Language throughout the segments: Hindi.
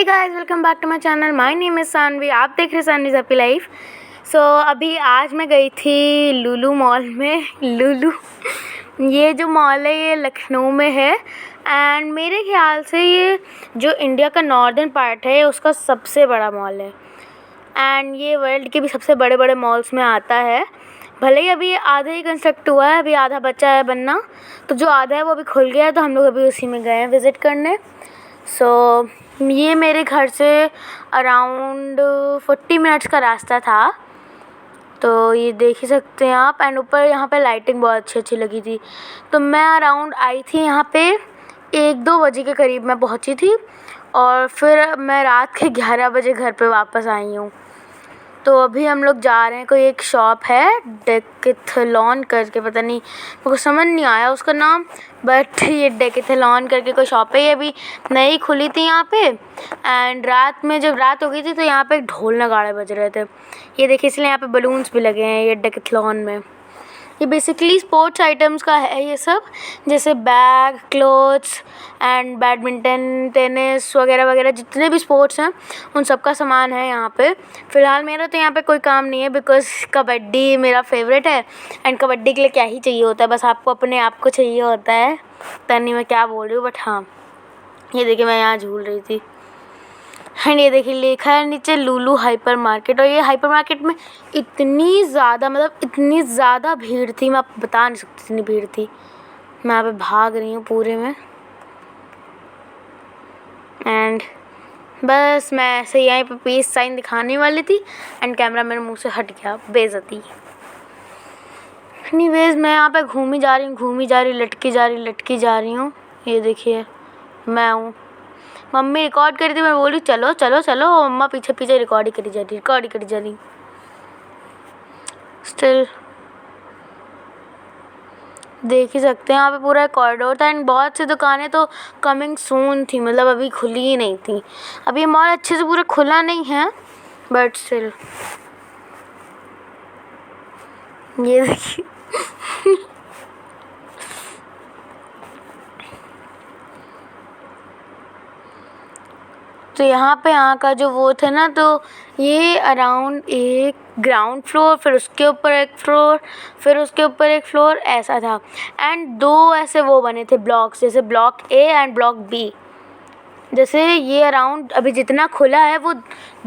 Guys, welcome back to my channel. My name is Saanvi. आप देख रहे हैं सानवीज़ हैप्पी लाइफ। अभी आज मैं गई थी लुलु मॉल में। लुलु ये जो मॉल है ये लखनऊ में है एंड मेरे ख्याल से ये जो इंडिया का नॉर्दर्न पार्ट है उसका सबसे बड़ा मॉल है एंड ये वर्ल्ड के भी सबसे बड़े बड़े मॉल्स में आता है। भले ही अभी आधा ही कंस्ट्रक्ट हुआ है, अभी आधा बचा है बनना, तो जो आधा है वो अभी खुल गया है, तो हम लोग अभी उसी में गए हैं विज़िट करने। ये मेरे घर से अराउंड 40 मिनट्स का रास्ता था, तो ये देख ही सकते हैं आप। एंड ऊपर यहाँ पे लाइटिंग बहुत अच्छी अच्छी लगी थी। तो मैं अराउंड आई थी यहाँ पे 1-2 बजे के करीब मैं पहुँची थी और फिर मैं रात के 11 बजे घर पे वापस आई हूँ। तो अभी हम लोग जा रहे हैं, कोई एक शॉप है डेकेथलॉन करके, पता नहीं मेरे को समझ नहीं आया उसका नाम, बट ये डेकेथलॉन करके कोई शॉप है। ये अभी नई खुली थी यहाँ पे एंड रात में जब रात हो गई थी तो यहाँ पे ढोल नगाड़े बज रहे थे। ये देखिए, इसलिए यहाँ पे बलून्स भी लगे हैं ये डेकेथलॉन में। ये बेसिकली स्पोर्ट्स आइटम्स का है ये सब, जैसे bag, clothes and badminton, tennis वगैरह वगैरह जितने भी स्पोर्ट्स हैं उन सब का सामान है यहाँ पे। फ़िलहाल मेरा तो यहाँ पे कोई काम नहीं है बिकॉज़ कबड्डी मेरा फेवरेट है एंड कबड्डी के लिए क्या ही चाहिए होता है, बस आपको अपने आप को चाहिए होता है। पता नहीं मैं क्या बोल रही हूँ, बट हाँ, ये देखिए मैं यहाँ झूल रही थी एंड ये देखिए लिखा है नीचे लुलु हाइपर मार्केट। और ये हाइपर मार्केट में इतनी ज़्यादा भीड़ थी, मैं आपको बता नहीं सकती इतनी भीड़ थी। मैं यहाँ पे भाग रही हूँ पूरे में एंड बस मैं ऐसे ही यहीं पे पीस साइन दिखाने वाली थी एंड कैमरा मेरे मुंह से हट गया, बेइज्जती। एनीवेज मैं यहाँ पे घूमी जा रही, लटकी जा रही हूँ। ये देखिए मैं हूँ। मम्मी रिकॉर्ड करी थी, मैं बोली चलो चलो चलो, मम्मा पीछे पीछे रिकॉर्ड ही करी जा रही। स्टिल देख ही सकते हैं यहाँ पे पूरा कॉरिडोर था एंड बहुत सी दुकानें तो कमिंग सून थी, मतलब अभी खुली ही नहीं थी। अभी ये मॉल अच्छे से पूरा खुला नहीं है, बट स्टिल ये देखिए तो यहाँ पे यहाँ का जो वो थे ना, तो ये अराउंड एक ग्राउंड फ्लोर, फिर उसके ऊपर एक फ्लोर, फिर उसके ऊपर एक फ्लोर, ऐसा था एंड 2 ऐसे वो बने थे ब्लॉक्स, जैसे block A and block B. जैसे ये अराउंड अभी जितना खुला है वो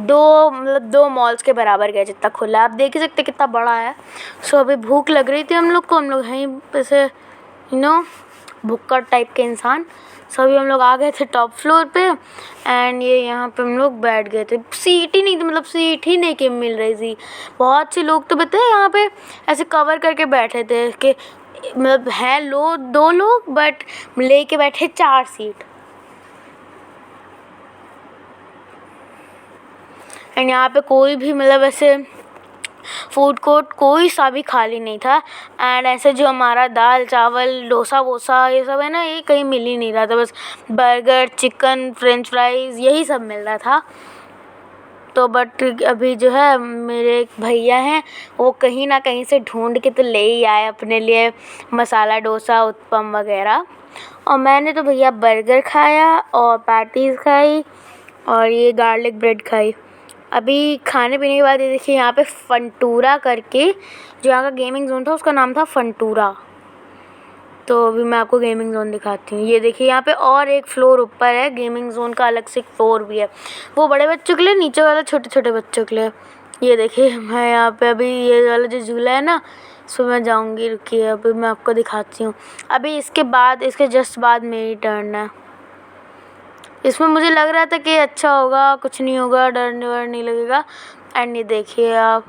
2 मॉल्स के बराबर गया जितना खुला है। आप देख ही सकते कितना बड़ा है। अभी भूख लग रही थी हम लोग को, हम लोग यहीं पे से भुक्कड़ टाइप के इंसान। अभी हम लोग आ गए थे टॉप फ्लोर पे एंड ये यहाँ पे हम लोग बैठ गए थे। सीट ही नहीं थी, मतलब सीट ही नहीं कि मिल रही थी। बहुत से लोग तो बताए यहाँ पे ऐसे कवर करके बैठे थे कि मतलब है 2 लोग बट लेके बैठे 4 सीट। एंड यहाँ पे कोई भी मतलब ऐसे फूड कोर्ट कोई सा भी खाली नहीं था एंड ऐसे जो हमारा दाल चावल डोसा वोसा ये सब है ना, ये कहीं मिल ही नहीं रहा था। बस बर्गर, चिकन, फ्रेंच फ्राइज़ यही सब मिल रहा था। तो बट अभी जो है मेरे एक भैया हैं, वो कहीं ना कहीं से ढूंढ के तो ले ही आए अपने लिए मसाला डोसा, उत्पम वगैरह। और मैंने तो भैया बर्गर खाया और पैटीज़ खाई और ये गार्लिक ब्रेड खाई। अभी खाने पीने के बाद ये देखिए यहाँ पे फंटूरा करके, जो यहाँ का गेमिंग जोन था उसका नाम था फंटूरा। तो अभी मैं आपको गेमिंग जोन दिखाती हूँ। ये देखिए यहाँ पे और एक फ्लोर ऊपर है, गेमिंग जोन का अलग से एक फ्लोर भी है, वो बड़े बच्चों के लिए, नीचे वाला छोटे छोटे बच्चों के लिए। ये देखिए मैं यहाँ पे अभी ये वाला जो झूला है ना, इसमें मैं जाऊँगी, रुकिए अभी मैं आपको दिखाती हूँ। अभी इसके जस्ट बाद मेरी टर्न है। इसमें मुझे लग रहा था कि अच्छा होगा, कुछ नहीं होगा, डर नहीं लगेगा। एंड ये देखिए आप,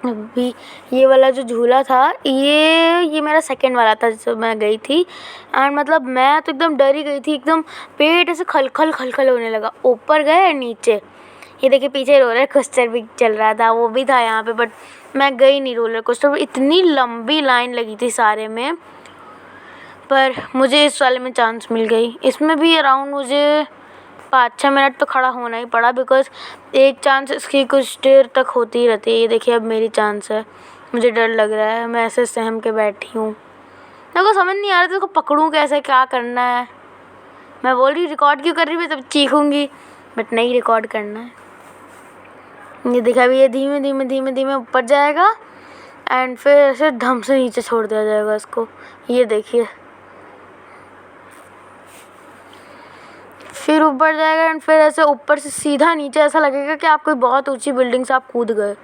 अभी ये वाला जो झूला था ये मेरा सेकंड वाला था जब मैं गई थी एंड मतलब मैं तो एकदम डर ही गई थी, एकदम पेट ऐसे खलखल होने लगा। ऊपर गए नीचे, ये देखिए पीछे रोलर कोस्टर भी चल रहा था, वो भी था यहाँ पे, बट मैं गई नहीं रोलर कोस्टर। इतनी लंबी लाइन लगी थी सारे में, पर मुझे इस वाले में चांस मिल गई। इसमें भी अराउंड मुझे 5-6 मिनट तो खड़ा होना ही पड़ा बिकॉज़ एक चांस इसकी कुछ देर तक होती ही रहती है। ये देखिए अब मेरी चांस है, मुझे डर लग रहा है, मैं ऐसे सहम के बैठी हूँ। मेरे को समझ नहीं आ रहा था इसको पकड़ूँ कैसे, क्या करना है। मैं बोल रही रिकॉर्ड क्यों कर रही, मैं तब चीखूँगी, बट नहीं, रिकॉर्ड करना है। ये देखा भी, ये धीमे धीमे धीमे धीमे ऊपर जाएगा एंड फिर ऐसे धम से नीचे छोड़ दिया जाएगा इसको। ये देखिए, फिर ऊपर जाएगा एंड फिर ऐसे ऊपर से सीधा नीचे, ऐसा लगेगा कि आप कोई बहुत ऊंची बिल्डिंग से आप कूद गए।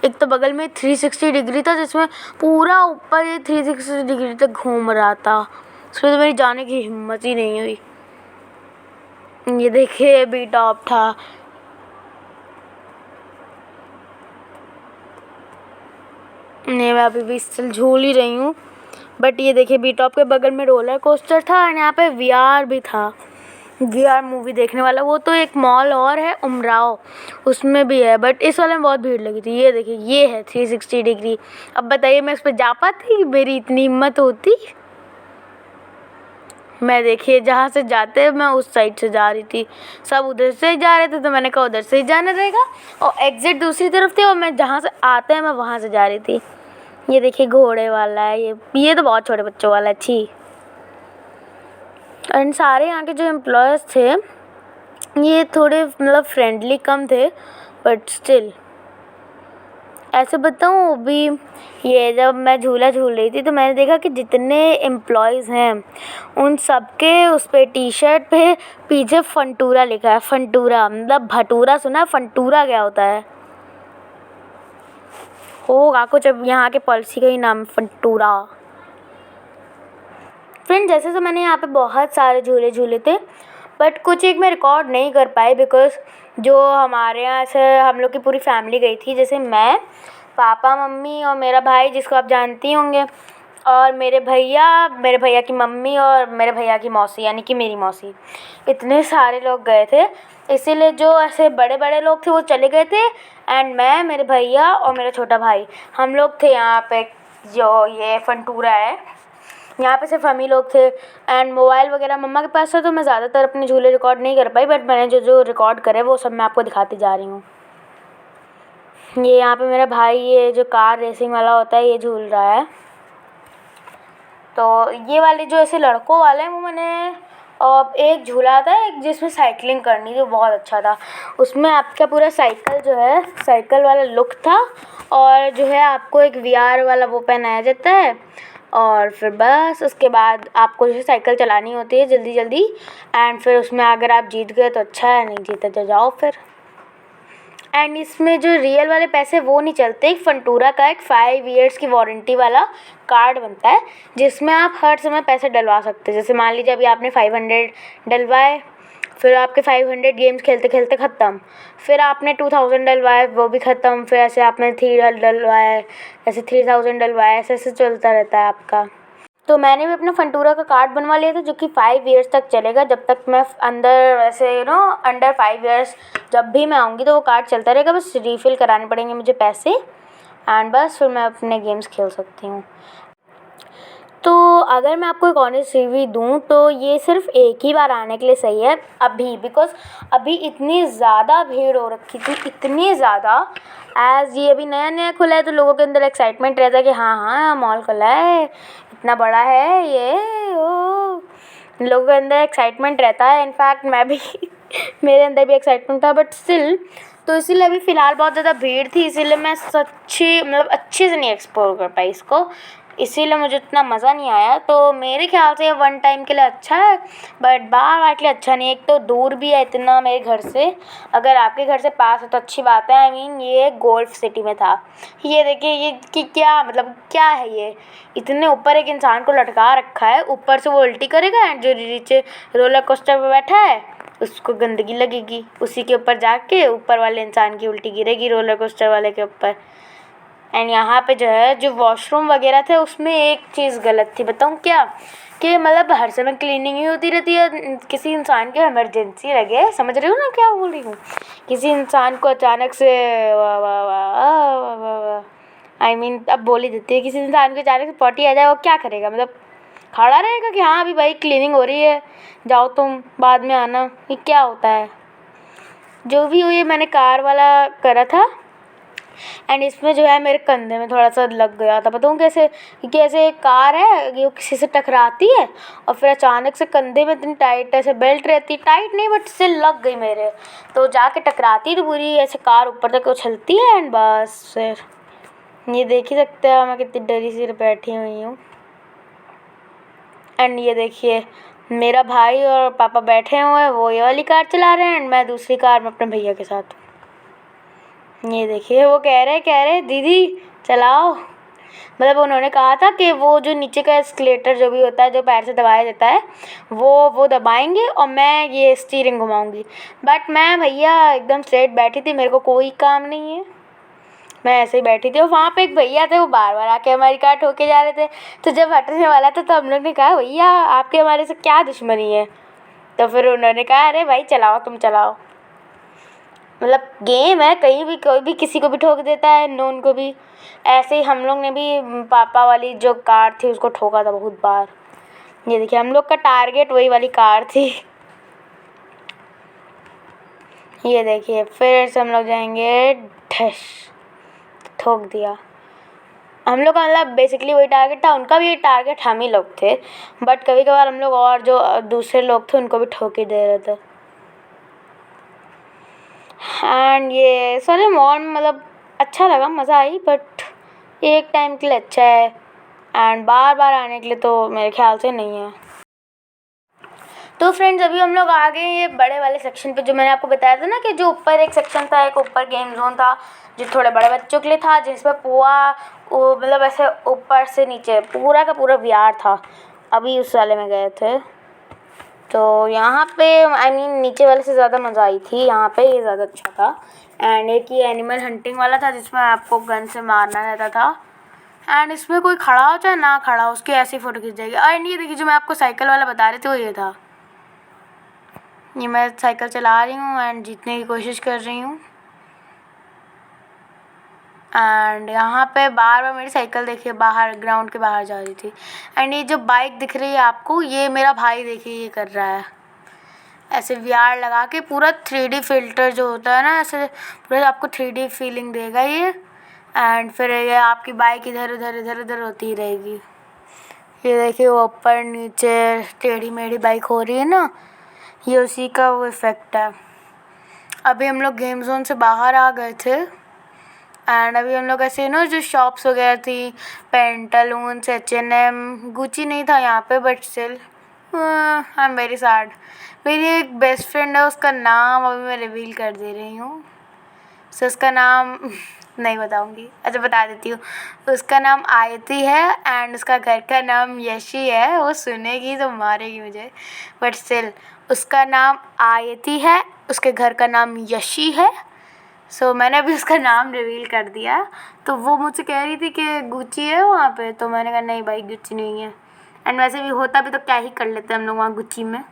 एक तो बगल में 360 डिग्री था जिसमें पूरा ऊपर ये 360 डिग्री तक घूम रहा था, उसमें तो मेरी जाने की हिम्मत ही नहीं हुई। ये देखिए बी टॉप था। नहीं, मैं अभी भी स्टिल झूल ही रही हूँ, बट ये देखिए बी टॉप के बगल में रोलर कोस्टर था और यहाँ पे VR भी था, VR मूवी देखने वाला। वो तो एक मॉल और है उमराव, उसमें भी है, बट इस वाले में बहुत भीड़ लगी थी। ये देखिए, ये है 360 डिग्री। अब बताइए मैं इस पर जा पाती, मेरी इतनी हिम्मत होती? मैं देखिए जहाँ से जाते मैं उस साइड से जा रही थी, सब उधर से ही जा रहे थे, तो मैंने कहा उधर से ही जाना रहेगा, और एग्जिट दूसरी तरफ थी और मैं जहाँ से आते हैं मैं वहाँ से जा रही थी। ये देखिए घोड़े वाला है, ये तो बहुत छोटे बच्चों वाला है, छी। एंड सारे यहाँ के जो एम्प्लॉयज़ थे ये थोड़े मतलब फ्रेंडली कम थे, बट स्टिल ऐसे बताऊँ, अभी ये जब मैं झूला झूल रही थी तो मैंने देखा कि जितने एम्प्लॉयज़ हैं उन सबके उस पे टी-शर्ट पे पीछे फंटूरा लिखा है। फंटूरा मतलब भटूरा, सुना है? फंटूरा क्या होता है? होगा कुछ, अब यहाँ के पॉलिसी का ही नाम फंटूरा। फ्रेंड, जैसे तो मैंने यहाँ पे बहुत सारे झूले झूले थे, बट कुछ एक मैं रिकॉर्ड नहीं कर पाई बिकॉज़ जो हमारे यहाँ से हम लोग की पूरी फैमिली गई थी, जैसे मैं, पापा, मम्मी और मेरा भाई जिसको आप जानती होंगे, और मेरे भैया की मम्मी और मेरे भैया की मौसी यानी कि मेरी मौसी, इतने सारे लोग गए थे। इसीलिए जो ऐसे बड़े बड़े लोग थे वो चले गए थे एंड मैं, मेरे भैया और मेरा छोटा भाई, हम लोग थे यहाँ पे। जो ये फंटूरा है, यहाँ पे सिर्फ हम ही लोग थे एंड मोबाइल वगैरह मम्मा के पास था, तो मैं ज़्यादातर अपने झूले रिकॉर्ड नहीं कर पाई, बट मैंने जो जो रिकॉर्ड करे वो सब मैं आपको दिखाती जा रही हूँ। ये यहाँ पे मेरा भाई, ये जो कार रेसिंग वाला होता है, ये झूल रहा है। तो ये वाले जो ऐसे लड़कों वाले हैं वो मैंने एक झूला था, एक जिसमें साइकिलिंग करनी थी, वो बहुत अच्छा था। उसमें आपका पूरा साइकिल जो है, साइकिल वाला लुक था, और जो है आपको एक VR वाला वो पहनाया जाता है, और फिर बस उसके बाद आपको जो है साइकिल चलानी होती है जल्दी जल्दी, एंड फिर उसमें अगर आप जीत गए तो अच्छा है, नहीं जीते तो जाओ फिर। एंड इसमें जो रियल वाले पैसे वो नहीं चलते। एक फंटूरा का एक 5 ईयर्स की वारंटी वाला कार्ड बनता है जिसमें आप हर समय पैसे डलवा सकते हैं। जैसे मान लीजिए अभी आपने 500 डलवाए, फिर आपके 500 गेम्स खेलते खेलते ख़त्म, फिर आपने 2000 डलवाए, वो भी ख़त्म, फिर ऐसे आपने 3 डलवाए, ऐसे 3000 डलवाए, ऐसे ऐसे चलता रहता है आपका। तो मैंने भी अपना फंटूरा का कार्ड बनवा लिया था जो कि 5 ईयर्स तक चलेगा, जब तक मैं अंदर ऐसे अंडर 5 ईयर्स जब भी मैं आऊँगी तो वो कार्ड चलता रहेगा, बस रीफ़िल कराने पड़ेंगे मुझे पैसे, एंड बस फिर मैं अपने गेम्स खेल सकती हूँ। तो अगर मैं आपको एक ऑनेस्ट रिव्यू दूँ तो ये सिर्फ एक ही बार आने के लिए सही है अभी, बिकॉज़ अभी इतनी ज़्यादा भीड़ हो रखी थी, इतनी ज़्यादा। एज़ ये अभी नया नया खुला है तो लोगों के अंदर एक्साइटमेंट रहता है कि हाँ हाँ मॉल खुला है, इतना बड़ा है ये, ओ लोगों के अंदर एक्साइटमेंट रहता है। इनफैक्ट मैं भी मेरे अंदर भी एक्साइटमेंट था, बट स्टिल तो इसीलिए अभी फ़िलहाल बहुत ज़्यादा भीड़ थी, इसीलिए मैं अच्छे से नहीं एक्सप्लोर कर पाई इसको, इसीलिए मुझे इतना मज़ा नहीं आया। तो मेरे ख्याल से वन टाइम के लिए अच्छा है, बट बार बार के लिए अच्छा नहीं है। एक तो दूर भी है इतना मेरे घर से, अगर आपके घर से पास है तो अच्छी बात है। आई मीन ये गोल्फ सिटी में था। ये देखिए, ये कि क्या मतलब क्या है ये, इतने ऊपर एक इंसान को लटका रखा है, ऊपर से वो उल्टी करेगा एंड जो नीचे रोलर कोस्टर पर बैठा है उसको गंदगी लगेगी, उसी के ऊपर जाके ऊपर वाले इंसान की उल्टी गिरेगी रोलर कोस्टर वाले के ऊपर। एंड यहाँ पे जो है जो वॉशरूम वगैरह थे उसमें एक चीज़ गलत थी, बताऊँ क्या, कि मतलब हर समय क्लीनिंग ही होती रहती है। किसी इंसान को इमरजेंसी लगे, समझ रही हो ना क्या बोल रही हूँ, किसी इंसान को अचानक से आई मीन अब बोल ही देती है, किसी इंसान को अचानक से पॉटी आ जाए, वो क्या करेगा, मतलब खड़ा रहेगा कि हाँ अभी भाई क्लीनिंग हो रही है, जाओ तुम बाद में आना, ये क्या होता है। जो भी हो, ये मैंने कार वाला करा था एंड इसमें जो है मेरे कंधे में थोड़ा सा लग गया था, बताऊँ कैसे, क्योंकि ऐसे एक कार है ये किसी से टकराती है और फिर अचानक से कंधे में इतनी टाइट ऐसे बेल्ट रहती, टाइट नहीं बट इससे लग गई मेरे, तो जाके टकराती तो पूरी ऐसे कार ऊपर तक उछलती है एंड बस फिर ये देख ही सकते हैं मैं कितनी डरी सी बैठी हुई हूँ। एंड ये देखिए मेरा भाई और पापा बैठे हुए हैं, वो ये वाली कार चला रहे हैं एंड मैं दूसरी कार में अपने भैया के साथ। ये देखिए वो कह रहे दीदी चलाओ, मतलब उन्होंने कहा था कि वो जो नीचे का एस्केलेटर जो भी होता है जो पैर से दबाया जाता है वो दबाएंगे और मैं ये स्टीयरिंग घुमाऊंगी, बट मैं भैया एकदम स्ट्रेट बैठी थी, मेरे को कोई काम नहीं है, मैं ऐसे ही बैठी थी। और वहाँ पे एक भैया थे वो बार बार आके हमारी कार ठोके जा रहे थे, तो जब हटने वाला था तो हम लोग ने कहा भैया आपके हमारे से क्या दुश्मनी है, तो फिर उन्होंने कहा अरे भाई चलाओ तुम चलाओ, मतलब गेम है, कहीं भी कोई भी किसी को भी ठोक देता है, नोन को भी। ऐसे ही हम लोग ने भी पापा वाली जो कार थी उसको ठोका था बहुत बार। ये देखिए हम लोग का टारगेट वही वाली कार थी। ये देखिए फिर से हम लोग जाएंगे, ठस ठोक दिया। हम लोग का मतलब बेसिकली वही टारगेट था, उनका भी टारगेट हम ही लोग थे, बट कभी कभार हम लोग और जो दूसरे लोग थे उनको भी ठोक ही दे रहे थे। एंड ये सारे मॉल मतलब अच्छा लगा, मज़ा आई, बट एक टाइम के लिए अच्छा है एंड बार बार आने के लिए तो मेरे ख्याल से नहीं है। तो फ्रेंड्स अभी हम लोग आ गए ये बड़े वाले सेक्शन पे, जो मैंने आपको बताया था ना कि जो ऊपर एक सेक्शन था, एक ऊपर गेम जोन था जो थोड़े बड़े बच्चों के लिए था, जिसमें पूरा वो मतलब ऐसे ऊपर से नीचे पूरा का पूरा VR था। अभी उस वाले में गए थे तो यहाँ पे नीचे वाले से ज़्यादा मज़ा आई थी, यहाँ पे ये ज़्यादा अच्छा था। एंड एक ये एनिमल हंटिंग वाला था जिसमें आपको गन से मारना रहता था एंड इसमें कोई खड़ा हो चाहे ना खड़ा हो उसकी ऐसी फ़ोटो खींच जाएगी। एंड ये देखिए जो मैं आपको साइकिल वाला बता रही थी वो ये था, ये मैं साइकिल चला रही हूँ एंड जीतने की कोशिश कर रही हूँ एंड यहाँ पे बार बार मेरी साइकिल देखिए बाहर ग्राउंड के बाहर जा रही थी। एंड ये जो बाइक दिख रही है आपको ये मेरा भाई देखिए ये कर रहा है, ऐसे VR लगा के पूरा 3D फिल्टर जो होता है ना ऐसे पूरा आपको 3D फीलिंग देगा ये। एंड फिर ये आपकी बाइक इधर उधर इधर उधर होती ही रहेगी। ये देखिए वो ऊपर नीचे टेढ़ी मेढ़ी बाइक हो रही है ना, ये उसी का वो इफ़ेक्ट है। अभी हम लोग गेम जोन से बाहर आ गए थे एंड अभी हम लोग ऐसे ना जो शॉप्स वगैरह थी पेंटालून्स H&M गुची नहीं था यहाँ पे, but still I am very sad. मेरी एक बेस्ट फ्रेंड है उसका नाम अभी मैं रिवील कर दे रही हूँ, सो उसका नाम नहीं बताऊँगी, अच्छा बता देती हूँ, उसका नाम आयती है एंड उसका घर का नाम यशी है। वो सुनेगी तो मारेगी मुझे, बट स्टिल उसका नाम आयती है, उसके घर का नाम यशी है। सो मैंने अभी उसका नाम रिवील कर दिया। तो वो मुझसे कह रही थी कि गुची है वहाँ पे, तो मैंने कहा नहीं भाई गुची नहीं है। एंड वैसे भी होता भी तो क्या ही कर लेते हम लोग वहाँ गुची में,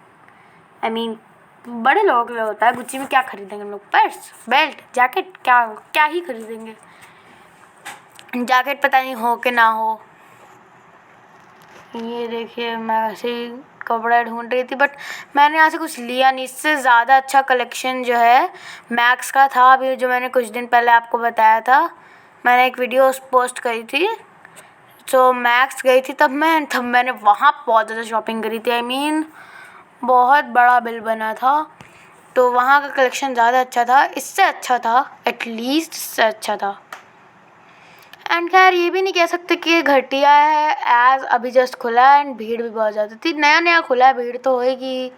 बड़े लोगों के लिए होता है, गुची में क्या खरीदेंगे हम लोग, पर्स बेल्ट जैकेट क्या क्या ही खरीदेंगे, जैकेट पता नहीं हो कि ना हो। ये देखिए मैं वैसे ही कपड़ा ढूंढ रही थी बट मैंने यहाँ से कुछ लिया नहीं, इससे ज़्यादा अच्छा कलेक्शन जो है मैक्स का था। अभी जो मैंने कुछ दिन पहले आपको बताया था, मैंने एक वीडियो पोस्ट करी थी, तो मैक्स गई थी तब मैंने वहाँ बहुत ज़्यादा शॉपिंग करी थी, बहुत बड़ा बिल बना था, तो वहाँ का कलेक्शन ज़्यादा अच्छा था, इससे अच्छा था, एटलीस्ट इससे अच्छा था। एंड खैर ये भी नहीं कह सकते कि घटिया है, एज अभी जस्ट खुला है एंड भीड़ भी बहुत ज़्यादा थी, नया नया खुला है, भीड़ तो होएगी,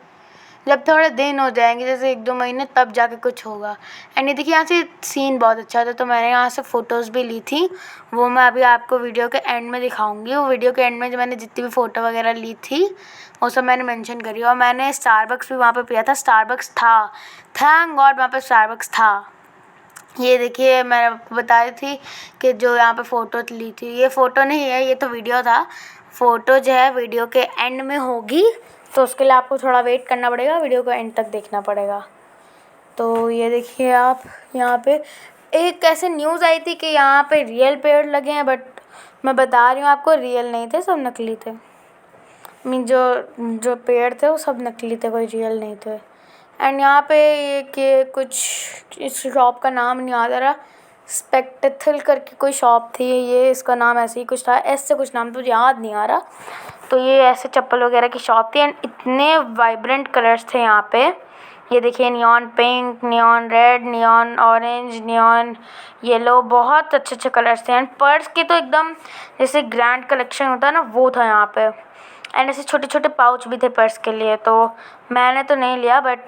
जब थोड़े दिन हो जाएंगे जैसे 1-2 महीने तब जाके कुछ होगा। एंड ये देखिए यहाँ से सीन बहुत अच्छा था, तो मैंने यहाँ से फ़ोटोज़ भी ली थी, वो मैं अभी आपको वीडियो के एंड में दिखाऊंगी। वो वीडियो के एंड में जो मैंने जितनी भी फ़ोटो वगैरह ली थी वो सब मैंने मेंशन करी। और मैंने स्टारबक्स भी वहाँ पे पिया था, स्टारबक्स था, थैंक गॉड वहाँ पे स्टारबक्स था। ये देखिए मैंने आपको बताई थी कि जो यहाँ पे फ़ोटो ली थी, ये फ़ोटो नहीं है, ये तो वीडियो था। फ़ोटो जो है वीडियो के एंड में होगी, तो उसके लिए आपको थोड़ा वेट करना पड़ेगा, वीडियो को एंड तक देखना पड़ेगा। तो ये देखिए आप यहाँ पे एक ऐसे न्यूज़ आई थी कि यहाँ पे रियल पेड़ लगे हैं, बट मैं बता रही हूँ आपको रियल नहीं थे, सब नकली थे। जो पेड़ थे वो सब नकली थे, कोई रियल नहीं थे। एंड यहाँ पे ये कि कुछ इस शॉप का नाम नहीं याद आ रहा, स्पेक्टेथल करके कोई शॉप थी, ये इसका नाम ऐसे ही कुछ था, ऐसे कुछ नाम तो याद नहीं आ रहा। तो ये ऐसे चप्पल वगैरह की शॉप थी एंड इतने वाइब्रेंट कलर्स थे यहाँ पे। ये देखिए neon pink, neon red, neon orange, neon yellow, बहुत अच्छे अच्छे कलर्स थे। एंड पर्स के तो एकदम जैसे ग्रैंड कलेक्शन होता है ना, वो था यहाँ पे। एंड ऐसे छोटे छोटे पाउच भी थे पर्स के लिए। तो मैंने तो नहीं लिया, बट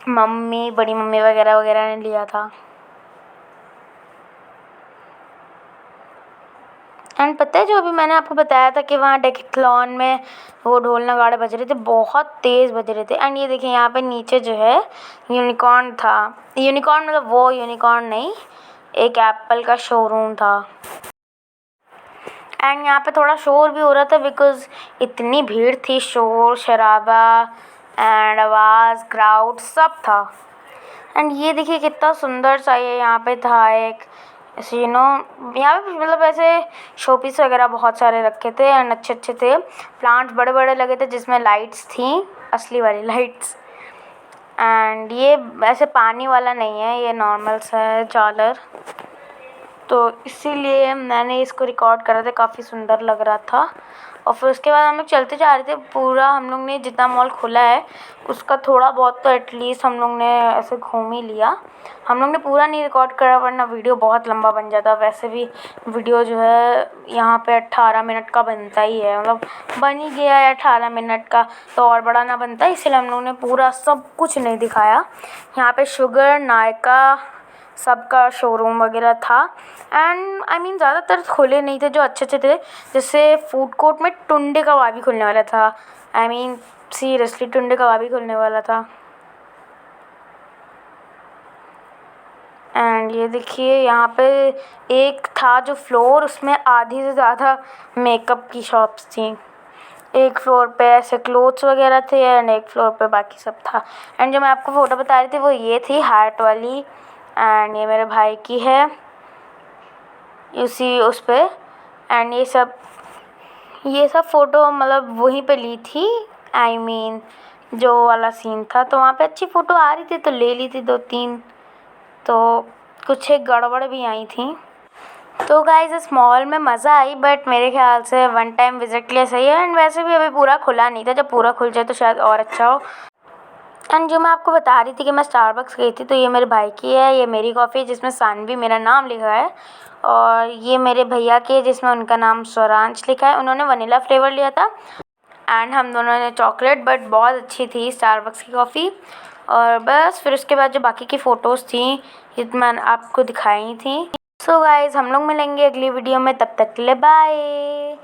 मम्मी, बड़ी मम्मी वगैरह वगैरह ने लिया था। एंड पता है जो अभी मैंने आपको बताया था कि वहाँ डेकेथलॉन में वो ढोल नगाड़े बज रहे थे, बहुत तेज़ बज रहे थे। एंड ये देखिए यहाँ पे नीचे जो है यूनिकॉर्न था। यूनिकॉर्न मतलब वो यूनिकॉर्न नहीं, एक एप्पल का शोरूम था। एंड यहाँ पे थोड़ा शोर भी हो रहा था बिकॉज़ इतनी भीड़ थी, शोर शराबा एंड आवाज़, क्राउड सब था। एंड ये देखिए कितना सुंदर सा ये यहाँ पे था एक ऐसे यहाँ पे मतलब ऐसे शोपीस वगैरह बहुत सारे रखे थे एंड अच्छे अच्छे थे। प्लांट्स बड़े बड़े लगे थे जिसमें लाइट्स थी, असली वाली लाइट्स। एंड ये ऐसे पानी वाला नहीं है, ये नॉर्मल सा है झालर, तो इसीलिए मैंने इसको रिकॉर्ड करा था, काफ़ी सुंदर लग रहा था। और फिर उसके बाद हम लोग चलते जा रहे थे। पूरा हम लोग ने जितना मॉल खुला है उसका थोड़ा बहुत तो एटलीस्ट हम लोग ने ऐसे घूम ही लिया। हम लोग ने पूरा नहीं रिकॉर्ड करा वरना वीडियो बहुत लंबा बन जाता। वैसे भी वीडियो जो है यहाँ पे 18 मिनट का बनता ही है, मतलब बन ही गया है 18 मिनट का, तो और बड़ा ना बनता, इसलिए हम लोग ने पूरा सब कुछ नहीं दिखाया। यहाँ पे शुगर, नायका सबका शोरूम वगैरह था। एंड आई मीन ज़्यादातर खुले नहीं थे, जो अच्छे अच्छे थे। जैसे फूड कोर्ट में टुंडे कबाबी खुलने वाला था, आई मीन सीरियसली टुंडे कबाबी खुलने वाला था। एंड ये देखिए यहाँ पे एक था जो फ्लोर, उसमें आधी से ज़्यादा मेकअप की शॉप्स थी। एक फ्लोर पे ऐसे क्लोथ्स वगैरह थे एंड एक फ्लोर पे बाकी सब था। एंड जो मैं आपको फ़ोटो बता रही थी वो ये थी हार्ट वाली, एंड ये मेरे भाई की है उसी उस पे। एंड ये सब फ़ोटो मतलब वहीं पे ली थी, आई मीन जो वाला सीन था, तो वहाँ पे अच्छी फ़ोटो आ रही थी तो ले ली थी 2-3। तो कुछ एक गड़बड़ भी आई थी। तो गाइस इस मॉल में मज़ा आई, बट मेरे ख्याल से वन टाइम विज़िट के लिए सही है। एंड वैसे भी अभी पूरा खुला नहीं था, जब पूरा खुल जाए तो शायद और अच्छा हो। एंड जो मैं आपको बता रही थी कि मैं स्टारबक्स गई थी, तो ये मेरे भाई की है, ये मेरी कॉफ़ी है जिसमें सानवी मेरा नाम लिखा है, और ये मेरे भैया की है जिसमें उनका नाम स्वरांश लिखा है। उन्होंने वनीला फ्लेवर लिया था एंड हम दोनों ने चॉकलेट, बट बहुत अच्छी थी स्टारबक्स की कॉफ़ी। और बस फिर उसके बाद जो बाकी की फ़ोटोज़ थी ये मैंने आपको दिखाई थी। सो गाइज़ हम लोग मिलेंगे अगली वीडियो में, तब तक के लिए बाय।